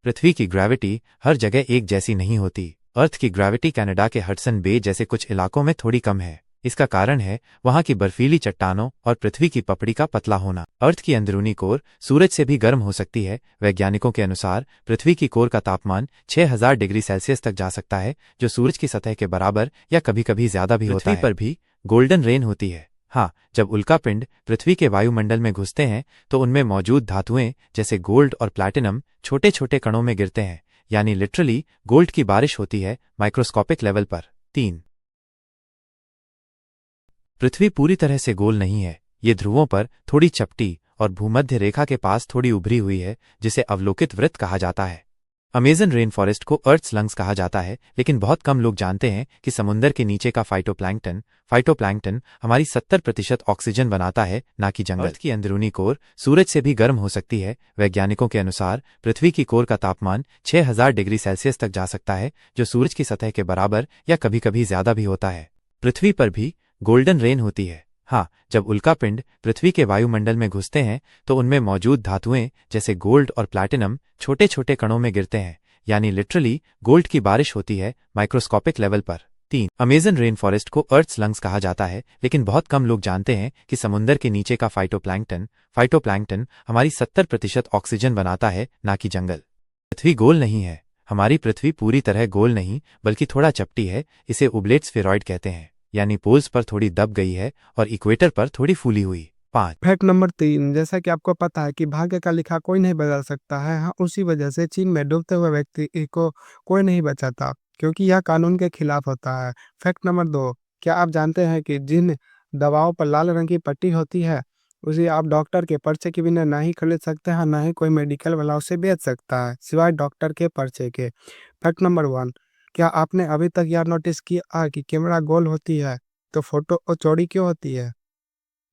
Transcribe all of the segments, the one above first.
पृथ्वी की ग्रेविटी हर जगह एक जैसी नहीं होती। अर्थ की ग्रेविटी कनाडा के हडसन बे जैसे कुछ इलाकों में थोड़ी कम है। इसका कारण है वहां की बर्फीली चट्टानों और पृथ्वी की पपड़ी का पतला होना। अर्थ की अंदरूनी कोर सूरज से भी गर्म हो सकती है। वैज्ञानिकों के अनुसार पृथ्वी की कोर का तापमान 6000 डिग्री सेल्सियस तक जा सकता है, जो सूरज की सतह के बराबर या कभी कभी ज्यादा भी होता है। पृथ्वी पर भी गोल्डन रेन होती है। हाँ, जब उल्कापिंड पृथ्वी के वायुमंडल में घुसते हैं तो उनमें मौजूद धातुएं जैसे गोल्ड और प्लैटिनम छोटे छोटे कणों में गिरते हैं, यानी लिटरली गोल्ड की बारिश होती है माइक्रोस्कोपिक लेवल पर। 3. पृथ्वी पूरी तरह से गोल नहीं है। ये ध्रुवों पर थोड़ी चपटी और भूमध्य रेखा के पास थोड़ी उभरी हुई है, जिसे अवलोकित वृत्त कहा जाता है। अमेजन रेन फॉरेस्ट को अर्थ्स लंग्स कहा जाता है, लेकिन बहुत कम लोग जानते हैं कि समुद्र के नीचे का फाइटोप्लैंक्टन हमारी 70% ऑक्सीजन बनाता है, ना कि जंगल। अर्थ की अंदरूनी कोर सूरज से भी गर्म हो सकती है। वैज्ञानिकों के अनुसार पृथ्वी की कोर का तापमान 6000 डिग्री सेल्सियस तक जा सकता है, जो सूरज की सतह के बराबर या कभी कभी ज्यादा भी होता है। पृथ्वी पर भी गोल्डन रेन होती है। हाँ, जब उल्कापिंड पृथ्वी के वायुमंडल में घुसते हैं तो उनमें मौजूद धातुएं जैसे गोल्ड और प्लैटिनम छोटे छोटे कणों में गिरते हैं, यानी लिटरली गोल्ड की बारिश होती है माइक्रोस्कोपिक लेवल पर। 3. अमेजन रेन फॉरेस्ट को अर्थ्स लंग्स कहा जाता है, लेकिन बहुत कम लोग जानते हैं कि समुद्र के नीचे का फाइटोप्लैंक्टन हमारी 70% ऑक्सीजन बनाता है, ना कि जंगल। पृथ्वी गोल नहीं है। हमारी पृथ्वी पूरी तरह गोल नहीं बल्कि थोड़ा चपटी है। इसे ओब्लेट स्फेरॉइड कहते हैं, यानी पोल्स पर थोड़ी दब गई है और इक्वेटर पर थोड़ी फूली हुई। 5. फैक्ट नंबर 3, जैसा कि आपको पता है कि भाग्य का लिखा कोई नहीं बदल सकता है। हाँ, उसी वजह से चीन में डूबते हुए व्यक्ति को कोई नहीं बचाता, क्योंकि यह कानून के खिलाफ होता है। फैक्ट नंबर 2, क्या आप जानते हैं कि जिन दवाओं पर लाल रंग की पट्टी होती है उसे आप डॉक्टर के पर्चे के बिना ना ही खरीद सकते हैं, ना ही कोई मेडिकल वाला उसे बेच सकता है, सिवाय डॉक्टर के पर्चे के। फैक्ट नंबर 1, क्या आपने अभी तक यह नोटिस किया कि कैमरा गोल होती है तो फोटो और चौड़ी क्यों होती है?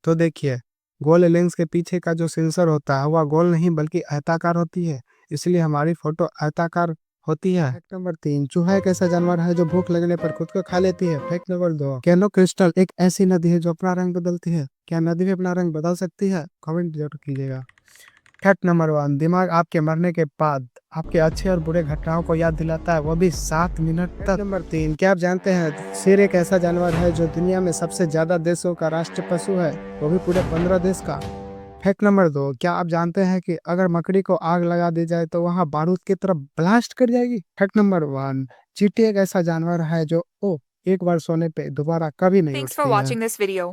तो देखिए, गोल लेंस के पीछे का जो सेंसर होता है वह गोल नहीं बल्कि आयताकार होती है, इसलिए हमारी फोटो आयताकार होती है। फैक्ट नंबर 3, चूहा एक ऐसा जानवर है जो भूख लगने पर खुद को खा लेती है। फैक्ट नंबर 2, कैनो क्रिस्टल एक ऐसी नदी है जो अपना रंग बदलती है। क्या नदी भी अपना रंग बदल सकती है? कमेंट जरूर कीजिएगा। फैक्ट नंबर 1, दिमाग आपके मरने के बाद आपके अच्छे और बुरे घटनाओं को याद दिलाता है, वो भी 7 मिनट तक। नंबर 3, क्या आप जानते हैं शेर एक ऐसा जानवर है जो दुनिया में सबसे ज्यादा देशों का राष्ट्रीय पशु है, वो भी पूरे 15 देश का। फैक्ट नंबर 2, क्या आप जानते हैं कि अगर मकड़ी को आग लगा दी जाए तो वहां बारूद की तरफ ब्लास्ट कर जाएगी? फैक्ट नंबर 1, चींटी एक ऐसा जानवर है जो एक बार सोने पे दोबारा कभी नहीं Thanks for उठती है। watching this video.